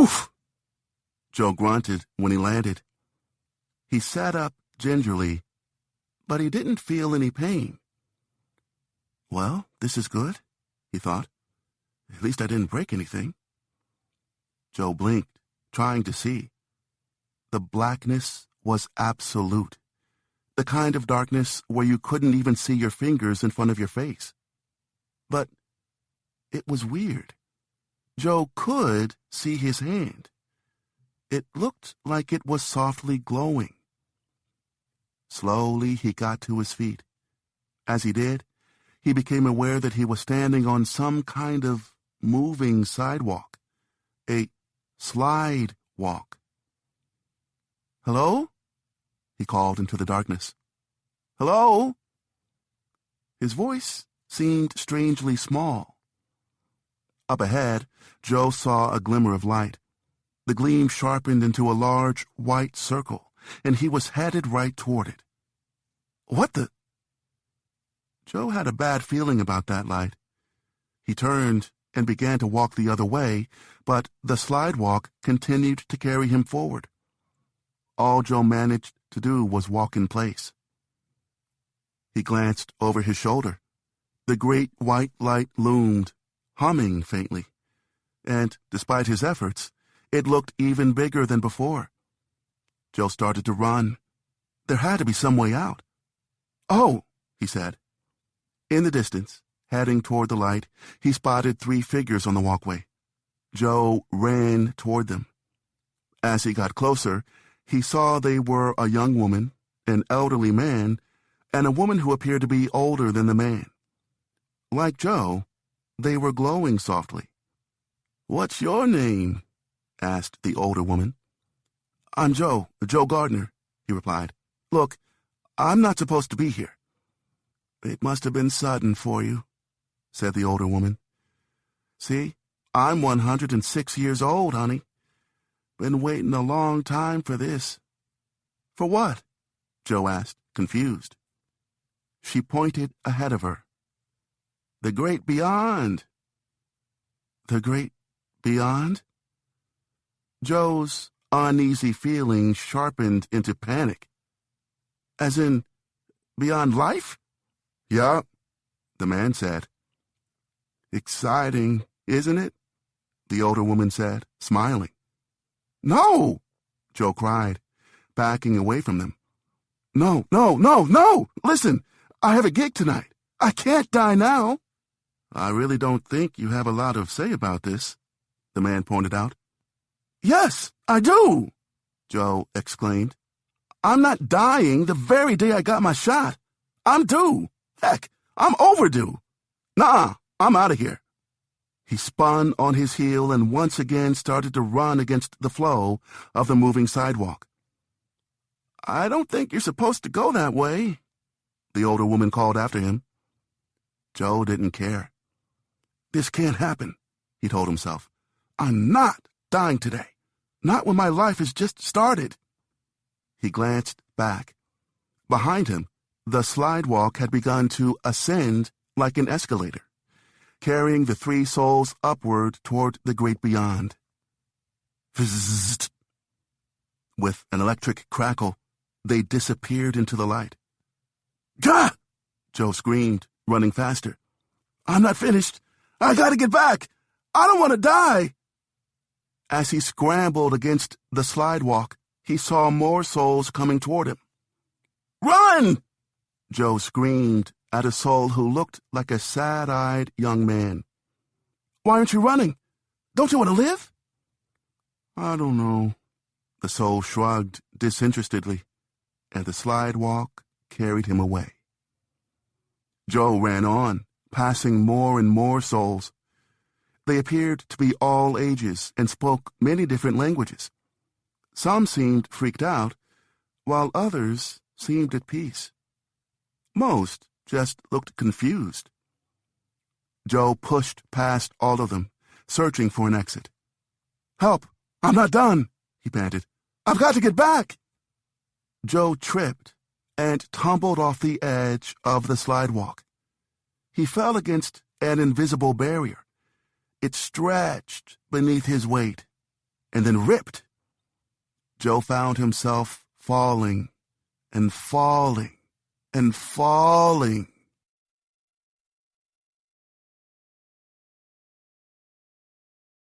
Oof! Joe grunted when he landed. He sat up gingerly, but he didn't feel any pain. Well, this is good, he thought. At least I didn't break anything. Joe blinked, trying to see. The blackness was absolute. The kind of darkness where you couldn't even see your fingers in front of your face. But it was weird. Joe could see his hand. It looked like it was softly glowing. Slowly he got to his feet. As he did, he became aware that he was standing on some kind of moving sidewalk, a slide walk. "Hello?" he called into the darkness. "Hello?" His voice seemed strangely small. Up ahead, Joe saw a glimmer of light. The gleam sharpened into a large white circle, and he was headed right toward it. What the? Joe had a bad feeling about that light. He turned and began to walk the other way, but the slidewalk continued to carry him forward. All Joe managed to do was walk in place. He glanced over his shoulder. The great white light loomed, humming faintly, and, despite his efforts, it looked even bigger than before. Joe started to run. There had to be some way out. "Oh," he said. In the distance, heading toward the light, he spotted 3 figures on the walkway. Joe ran toward them. As he got closer, he saw they were a young woman, an elderly man, and a woman who appeared to be older than the man. Like Joe, they were glowing softly. "What's your name?" asked the older woman. "I'm Joe Gardner," he replied. "Look, I'm not supposed to be here." "It must have been sudden for you," said the older woman. "See, I'm 106 years old, honey. Been waiting a long time for this." "For what?" Joe asked, confused. She pointed ahead of her. "The great beyond." "The great beyond?" Joe's uneasy feeling sharpened into panic. "As in, beyond life?" "Yeah," the man said. "Exciting, isn't it?" the older woman said, smiling. "No!" Joe cried, backing away from them. No! Listen, I have a gig tonight. I can't die now." "I really don't think you have a lot of say about this," the man pointed out. "Yes, I do!" Joe exclaimed. "I'm not dying the very day I got my shot. I'm due. Heck, I'm overdue. Nah, I'm out of here." He spun on his heel and once again started to run against the flow of the moving sidewalk. "I don't think you're supposed to go that way," the older woman called after him. Joe didn't care. "This can't happen," he told himself. "I'm not dying today. Not when my life has just started." He glanced back. Behind him, the slidewalk had begun to ascend like an escalator, carrying the 3 souls upward toward the great beyond. Fizzzt. With an electric crackle, they disappeared into the light. "Gah!" Joe screamed, running faster. "I'm not finished. I gotta get back. I don't want to die." As he scrambled against the slidewalk, he saw more souls coming toward him. "Run!" Joe screamed at a soul who looked like a sad-eyed young man. "Why aren't you running? Don't you want to live?" "I don't know." The soul shrugged disinterestedly, and the slidewalk carried him away. Joe ran on, passing more and more souls. They appeared to be all ages and spoke many different languages. Some seemed freaked out, while others seemed at peace. Most just looked confused. Joe pushed past all of them, searching for an exit. "Help! I'm not done!" he panted. "I've got to get back!" Joe tripped and tumbled off the edge of the slidewalk. He fell against an invisible barrier. It stretched beneath his weight. and then ripped. Joe found himself falling and falling and falling